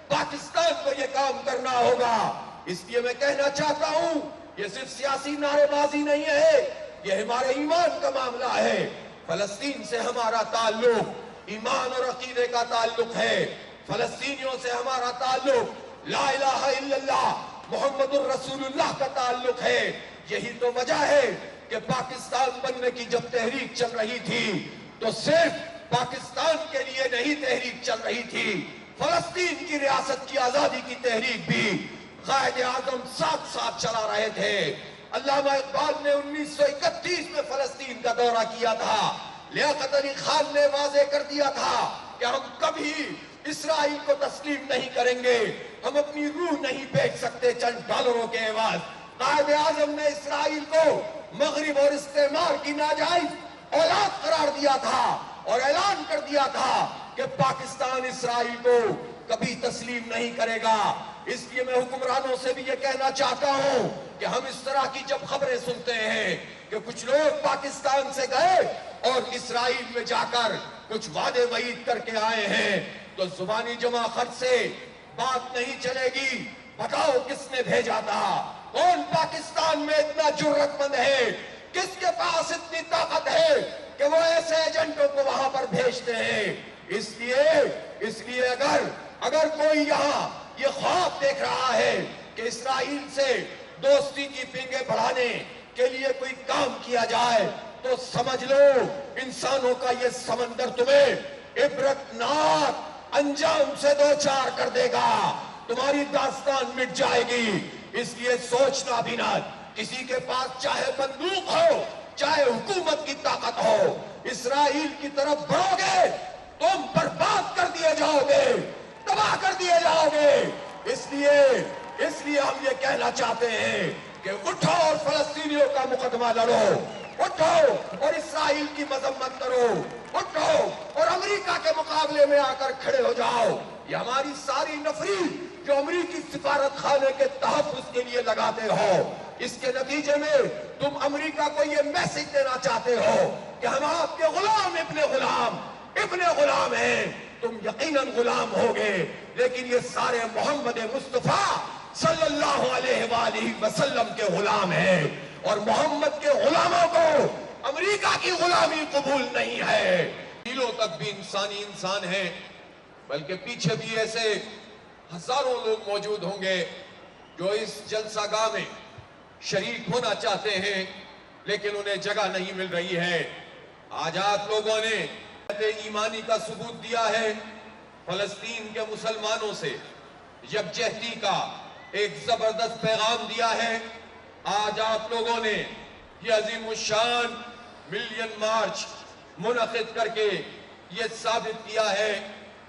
پاکستان کو یہ کام کرنا ہوگا. اس لیے میں کہنا چاہتا ہوں یہ صرف سیاسی نعرے بازی نہیں ہے، یہ ہمارے ایمان کا معاملہ ہے. فلسطین سے ہمارا تعلق ایمان اور عقیدے کا تعلق ہے. فلسطینیوں سے ہمارا تعلق لا الہ الا اللہ محمد الرسول اللہ کا تعلق ہے. یہی تو وجہ ہے کہ پاکستان بننے کی جب تحریک چل رہی تھی تو صرف پاکستان کے لیے نہیں تحریک چل رہی تھی، فلسطین کی ریاست کی آزادی کی تحریک بھی قائد اعظم ساتھ ساتھ چلا رہے تھے. علامہ اقبال نے 1931 میں فلسطین کا دورہ کیا تھا. لیاقت علی خان نے واضح کر دیا تھا کہ ہم کبھی اسرائیل کو تسلیم نہیں کریں گے، ہم اپنی روح نہیں بیچ سکتے چند ڈالروں کے عوض. قائد اعظم نے اسرائیل کو مغرب اور استعمار کی ناجائز اولاد قرار دیا تھا اور اعلان کر دیا تھا کہ پاکستان اسرائیل کو کبھی تسلیم نہیں کرے گا. اس لیے میں حکمرانوں سے بھی یہ کہنا چاہتا ہوں کہ ہم اس طرح کی جب خبریں سنتے ہیں کہ کچھ لوگ پاکستان سے گئے اور اسرائیل میں جا کر کچھ وعدے وعید کر کے آئے ہیں تو زبانی جمع خرچ سے بات نہیں چلے گی. بتاؤ کس نے بھیجا تھا؟ کون پاکستان میں اتنا جرأت مند ہے؟ کس کے پاس اتنی طاقت ہے کہ وہ ایسے ایجنٹوں کو وہاں پر بھیجتے ہیں؟ اس لیے اگر کوئی یہاں یہ خواب دیکھ رہا ہے کہ اسرائیل سے دوستی کی پنگیں بڑھانے کے لیے کوئی کام کیا جائے تو سمجھ لو انسانوں کا یہ سمندر تمہیں عبرتناک انجام سے دوچار کر دے گا. تمہاری داستان مٹ جائے گی. اس لیے سوچنا بھی نہ، کسی کے پاس چاہے بندوق ہو چاہے حکومت کی طاقت ہو، اسرائیل کی طرف بڑھو گے تم برباد کر دیے جاؤ گے، تباہ کر دیے جاؤ گے. اس لیے ہم یہ کہنا چاہتے ہیں کہ اٹھو اور فلسطینیوں کا مقدمہ لڑو، اٹھو اور اسرائیل کی مذمت کرو، اٹھو اور امریکہ کے مقابلے میں آ کر کھڑے ہو جاؤ. یہ ہماری ساری نفری جو امریکی سفارت خانے کے تحفظ کے لیے لگاتے ہو، اس کے نتیجے میں تم امریکہ کو یہ میسج دینا چاہتے ہو کہ ہم آپ کے غلام ابن غلام ہیں. تم یقیناً غلام ہوگے لیکن یہ سارے محمد مصطفیٰ صلی اللہ علیہ وآلہ وسلم کے غلام ہیں اور محمد کے غلاموں کو امریکہ کی غلامی قبول نہیں ہے. دلوں تک بھی انسان ہیں، بلکہ پیچھے بھی ایسے ہزاروں لوگ موجود ہوں گے جو اس جلسہ گاہ میں شریک ہونا چاہتے ہیں لیکن انہیں جگہ نہیں مل رہی ہے. آج آپ لوگوں نے ایمانی کا ثبوت دیا ہے، فلسطین کے مسلمانوں سے یکجہتی کا ایک زبردست پیغام دیا ہے. آج آپ لوگوں نے یہ عظیم الشان ملین مارچ منعقد کر کے یہ ثابت کیا ہے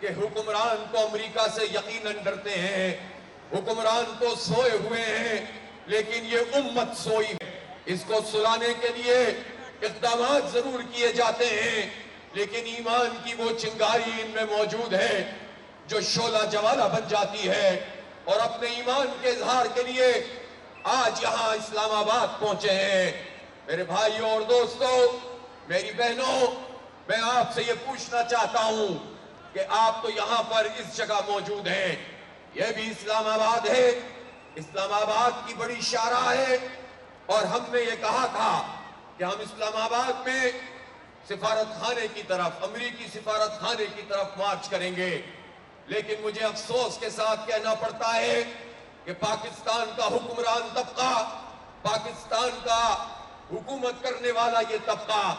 کہ حکمران تو امریکہ سے یقیناً ڈرتے ہیں، حکمران تو سوئے ہوئے ہیں لیکن یہ امت سوئی ہے. اس کو سلانے کے لیے اقدامات ضرور کیے جاتے ہیں لیکن ایمان کی وہ چنگاری ان میں موجود ہے جو شعلہ جوالہ بن جاتی ہے اور اپنے ایمان کے اظہار کے لیے آج یہاں اسلام آباد پہنچے ہیں. میرے بھائیوں اور دوستوں، میری بہنوں، میں آپ سے یہ پوچھنا چاہتا ہوں کہ آپ تو یہاں پر اس جگہ موجود ہیں، یہ بھی اسلام آباد ہے، اسلام آباد کی بڑی شاہراہ ہے اور ہم نے یہ کہا تھا کہ ہم اسلام آباد میں سفارت خانے کی طرف، امریکی سفارت خانے کی طرف مارچ کریں گے. لیکن مجھے افسوس کے ساتھ کہنا پڑتا ہے کہ پاکستان کا حکمران طبقہ، پاکستان کا حکومت کرنے والا یہ طبقہ،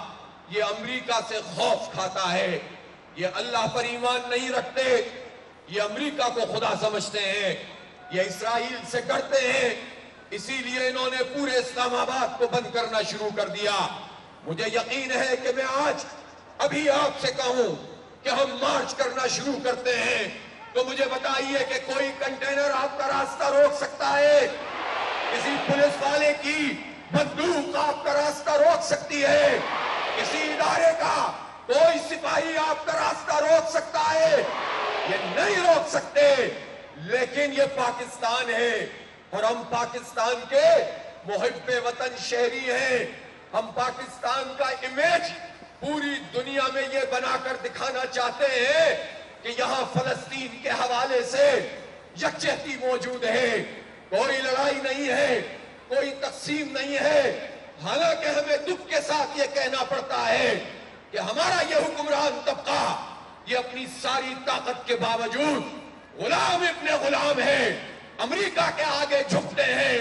یہ امریکہ سے خوف کھاتا ہے. یہ اللہ پر ایمان نہیں رکھتے، یہ امریکہ کو خدا سمجھتے ہیں، یہ اسرائیل سے ڈرتے ہیں. اسی لیے انہوں نے پورے اسلام آباد کو بند کرنا شروع کر دیا. مجھے یقین ہے کہ میں آج ابھی آپ سے کہوں کہ ہم مارچ کرنا شروع کرتے ہیں تو مجھے بتائیے کہ کوئی کنٹینر آپ کا راستہ روک سکتا ہے؟ کسی پولیس والے کی بندوق آپ کا راستہ روک سکتی ہے؟ کسی ادارے کا کوئی سپاہی آپ کا راستہ روک سکتا ہے؟ یہ نہیں روک سکتے. لیکن یہ پاکستان ہے اور ہم پاکستان کے محب وطن شہری ہیں. ہم پاکستان کا امیج پوری دنیا میں یہ بنا کر دکھانا چاہتے ہیں کہ یہاں فلسطین کے حوالے سے یکجہتی موجود ہے، کوئی لڑائی نہیں ہے، کوئی تقسیم نہیں ہے۔ حالانکہ ہمیں دکھ کے ساتھ یہ کہنا پڑتا ہے کہ ہمارا یہ حکمران طبقہ یہ اپنی ساری طاقت کے باوجود غلام ابن غلام ہے، امریکہ کے آگے جھکتے ہیں،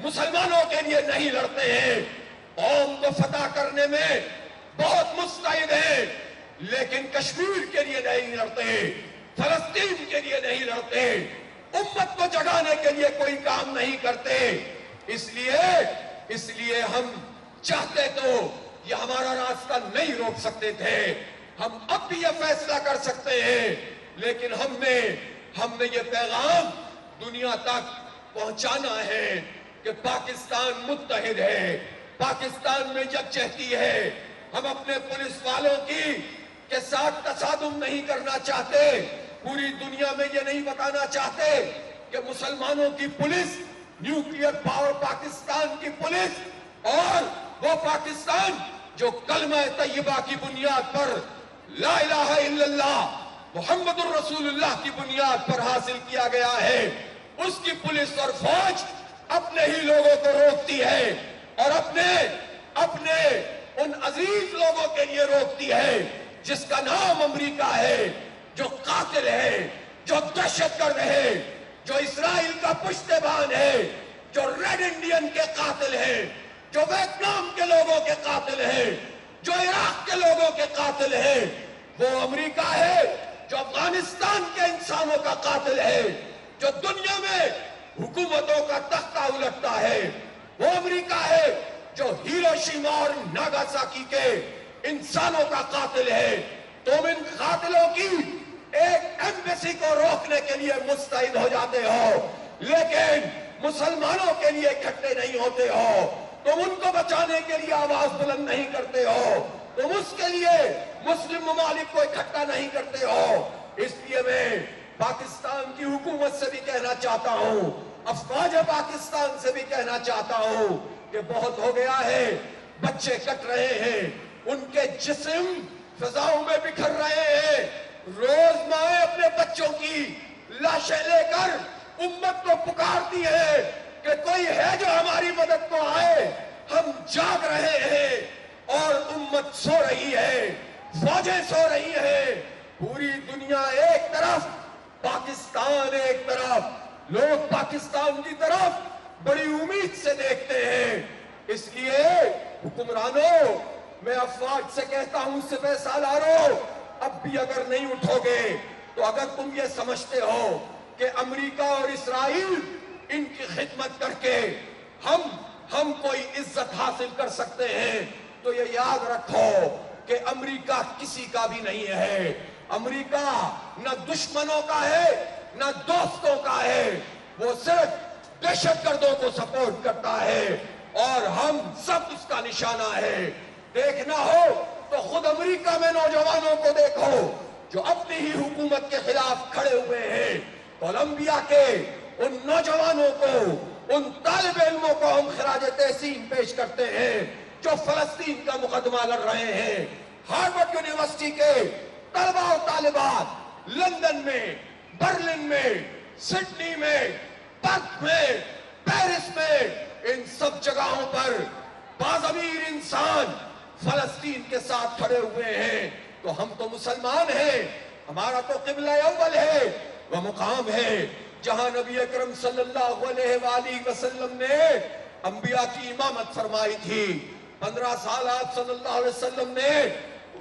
مسلمانوں کے لیے نہیں لڑتے ہیں، قوم کو فتح کرنے میں بہت مستعد ہیں، لیکن کشمیر کے لیے نہیں لڑتے، فلسطین کے لیے نہیں لڑتے، امت کو جگانے کے لیے کوئی کام نہیں کرتے۔ اس لیے ہم چاہتے تو یہ ہمارا راستہ نہیں روک سکتے تھے، ہم اب بھی یہ فیصلہ کر سکتے ہیں، لیکن ہم نے یہ پیغام دنیا تک پہنچانا ہے کہ پاکستان متحد ہے، پاکستان میں یکجہتی ہے۔ ہم اپنے پولیس والوں کے ساتھ تصادم نہیں کرنا چاہتے، پوری دنیا میں یہ نہیں بتانا چاہتے کہ مسلمانوں کی پولیس نیوکلیئر پاور پاکستان کی پولیس اور وہ پاکستان جو کلمہ طیبہ کی بنیاد پر لا الہ الا اللہ محمد الرسول اللہ کی بنیاد پر حاصل کیا گیا ہے، اس کی پولیس اور فوج اپنے ہی لوگوں کو روکتی ہے اور اپنے ان عزیز لوگوں کے لیے روکتی ہے جس کا نام امریکہ ہے، جو قاتل ہے، جو دہشت گرد ہے، جو اسرائیل کا پشتبان ہے، جو ریڈ انڈین کے قاتل ہے، جو ویتنام کے لوگوں کے قاتل ہے، جو عراق کے لوگوں کے قاتل ہے، وہ امریکہ ہے جو افغانستان کے انسانوں کا قاتل ہے، جو دنیا میں حکومتوں کا تختہ الٹتا ہے، وہ امریکہ ہے جو ہیروشیما اور ناگاساکی کے انسانوں کا قاتل ہے۔ تم ان قاتلوں کی ایک ایمبیسی کو روکنے کے لیے مستعد ہو جاتے ہو، لیکن مسلمانوں کے لیے اکٹھے نہیں ہوتے ہو، تم ان کو بچانے کے لیے آواز بلند نہیں کرتے ہو، تم اس کے لیے مسلم ممالک کو اکٹھا نہیں کرتے ہو۔ اس لیے میں پاکستان کی حکومت سے بھی کہنا چاہتا ہوں، افواج پاکستان سے بھی کہنا چاہتا ہوں کہ بہت ہو گیا ہے، بچے کٹ رہے ہیں، ان کے جسم فضاؤں میں بکھر رہے ہیں، روز مائیں اپنے بچوں کی لاشیں لے کر امت کو پکارتی ہے کہ کوئی ہے جو ہماری مدد کو آئے، ہم جاگ رہے ہیں اور امت سو رہی ہے، فوجیں سو رہی ہیں، پوری دنیا ایک طرف، پاکستان ایک طرف، لوگ پاکستان کی طرف بڑی امید سے دیکھتے ہیں۔ اس لیے حکمرانوں، میں افواج سے کہتا ہوں، سپہ سالاروں، اب بھی اگر نہیں اٹھو گے تو اگر تم یہ سمجھتے ہو کہ امریکہ اور اسرائیل ان کی خدمت کر کے ہم کوئی عزت حاصل کر سکتے ہیں تو یہ یاد رکھو کہ امریکہ کسی کا بھی نہیں ہے، امریکہ نہ دشمنوں کا ہے نہ دوستوں کا ہے، وہ صرف دہشت گردوں کو سپورٹ کرتا ہے اور ہم سب اس کا نشانہ ہے۔ دیکھنا ہو تو خود امریکہ میں نوجوانوں کو دیکھو جو اپنی ہی حکومت کے خلاف کھڑے ہوئے ہیں، کولمبیا کے ان نوجوانوں کو، ان طالب علموں کو ہم خراج تحسین پیش کرتے ہیں جو فلسطین کا مقدمہ لڑ رہے ہیں۔ ہارورڈ یونیورسٹی کے طلبہ اور طالبات لندن میں، برلن میں، سڈنی میں، پرتھ میں، پیرس میں، ان سب جگہوں پر باضمیر انسان فلسطین کے ساتھ کھڑے ہوئے ہیں۔ تو ہم تو مسلمان ہیں، ہمارا تو قبلہ اول ہے، وہ مقام ہے جہاں نبی اکرم صلی اللہ علیہ وآلہ وسلم نے انبیاء کی امامت فرمائی تھی۔ 15 سال آپ صلی اللہ علیہ وسلم نے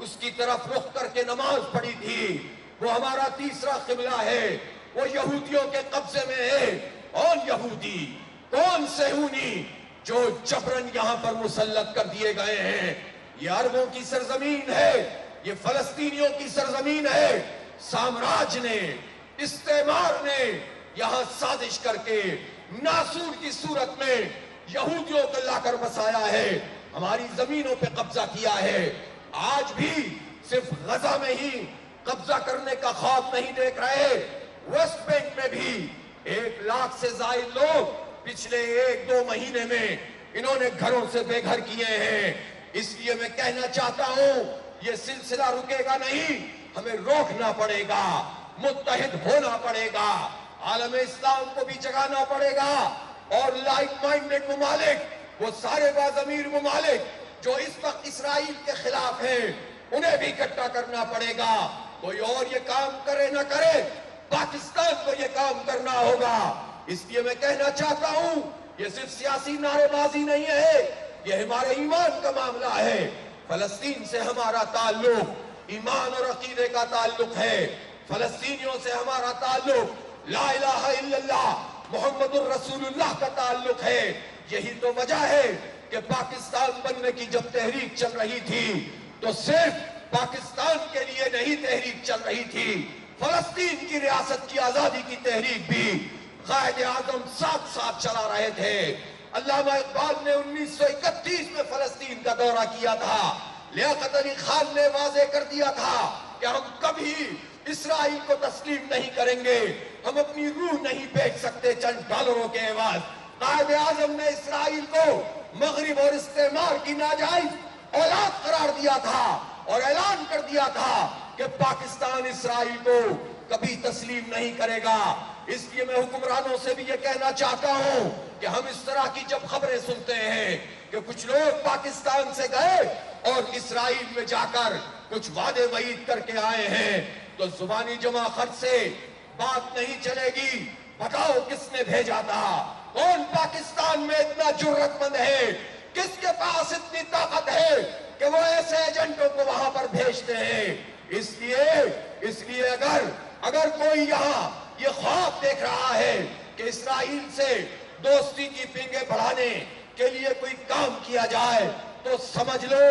اس کی طرف رخ کر کے نماز پڑھی تھی۔ وہ ہمارا تیسرا قبلہ ہے، وہ یہودیوں کے قبضے میں ہے۔ کون یہودی، کون صہیونی جو جبرن یہاں پر مسلط کر دیے گئے ہیں؟ یہ عربوں کی سرزمین ہے، یہ فلسطینیوں کی سرزمین ہے۔ سامراج نے، استعمار نے یہاں سازش کر کے ناسور کی صورت میں یہودیوں کو لا کر بسایا ہے، ہماری زمینوں پہ قبضہ کیا ہے۔ آج بھی صرف غزہ میں ہی قبضہ کرنے کا خواب نہیں دیکھ رہے، ویسٹ بینک میں بھی 1 لاکھ سے زائد لوگ پچھلے 1-2 مہینے میں انہوں نے گھروں سے بے گھر کیے ہیں۔ اس لیے میں کہنا چاہتا ہوں یہ سلسلہ رکے گا نہیں، ہمیں روکنا پڑے گا، متحد ہونا پڑے گا۔ عالم اسلام کو بھی جگانا پڑے گا، اور لائک مائنڈڈ ممالک، وہ سارے باضمیر ممالک جو اس وقت اسرائیل کے خلاف ہیں، انہیں بھی اکٹھا کرنا پڑے گا۔ کوئی اور یہ کام کرے نہ کرے، پاکستان کو یہ کام کرنا ہوگا۔ اس لیے میں کہنا چاہتا ہوں، یہ صرف سیاسی نعرے بازی نہیں ہے، یہ ہمارے ایمان کا معاملہ ہے۔ فلسطین سے ہمارا تعلق ایمان اور عقیدے کا تعلق ہے، فلسطینیوں سے ہمارا تعلق لا الہ الا اللہ محمد الرسول اللہ کا تعلق ہے۔ یہی تو وجہ ہے کہ پاکستان بننے کی جب تحریک چل رہی تھی تو صرف پاکستان کے لیے نہیں تحریک چل رہی تھی، فلسطین کی ریاست کی آزادی کی تحریک بھی قائد اعظم ساتھ ساتھ چلا رہے تھے۔ علامہ اقبال نے 1931 میں فلسطین کا دورہ کیا تھا، لیاقت علی خان نے واضح کر دیا تھا کہ ہم کبھی اسرائیل کو تسلیم نہیں کریں گے، ہم اپنی روح نہیں بیچ سکتے چند ڈالروں کے عوض۔ قائد اعظم نے اسرائیل کو مغرب اور استعمار کی ناجائز اولاد قرار دیا تھا اور اعلان کر دیا تھا کہ پاکستان اسرائیل کو کبھی تسلیم نہیں کرے گا۔ اس لیے میں حکمرانوں سے بھی یہ کہنا چاہتا ہوں کہ ہم اس طرح کی جب خبریں سنتے ہیں کہ کچھ لوگ پاکستان سے گئے اور اسرائیل میں جا کر کچھ وعدے وعید کر کے آئے ہیں، تو زبانی جمع خرچ سے بات نہیں چلے گی۔ بتاؤ کس نے بھیجا تھا؟ کون پاکستان میں اتنا جرأت مند ہے؟ کس کے پاس اتنی طاقت ہے کہ وہ ایسے ایجنٹوں کو وہاں پر بھیجتے ہیں؟ اس لیے اگر کوئی یہاں یہ خواب دیکھ رہا ہے کہ اسرائیل سے دوستی کی پنگیں بڑھانے کے لیے کوئی کام کیا جائے، تو سمجھ لو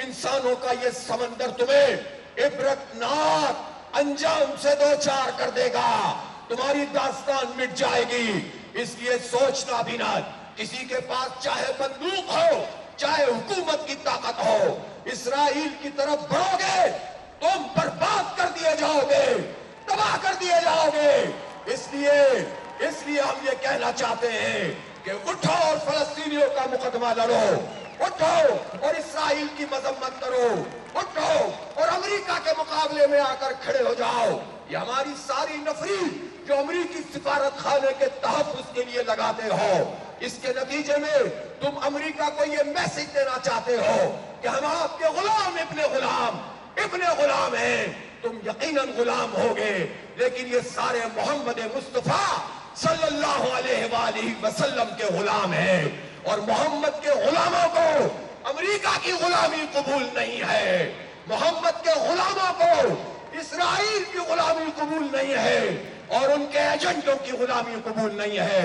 انسانوں کا یہ سمندر تمہیں عبرتناک انجام سے دوچار کر دے گا، تمہاری داستان مٹ جائے گی۔ اس لیے سوچنا بھی نہ، کسی کے پاس چاہے بندوق ہو چاہے حکومت کی طاقت ہو، اسرائیل کی طرف بڑھو گے تم برباد کر دیے جاؤ گے، تباہ کر دیے جاؤ گے۔ اس لیے ہم یہ کہنا چاہتے ہیں کہ اٹھو اور فلسطینیوں کا مقدمہ لڑو، اٹھو اور اسرائیل کی مذمت کرو، اٹھو اور امریکہ کے مقابلے میں آ کر کھڑے ہو جاؤ۔ یہ ہماری ساری نفری جو امریکی سفارت خانے کے تحفظ کے لیے لگاتے ہو، اس کے نتیجے میں تم امریکہ کو یہ میسج دینا چاہتے ہو کہ ہم آپ کے غلام ابن غلام ہیں۔ تم یقیناً غلام ہوگے، لیکن یہ سارے محمد مصطفیٰ صلی اللہ علیہ وآلہ وسلم کے غلام ہیں، اور محمد کے غلاموں کو امریکہ کی غلامی قبول نہیں ہے، محمد کے غلاموں کو اسرائیل کی غلامی قبول نہیں ہے، اور ان کے ایجنٹوں کی غلامی قبول نہیں ہے۔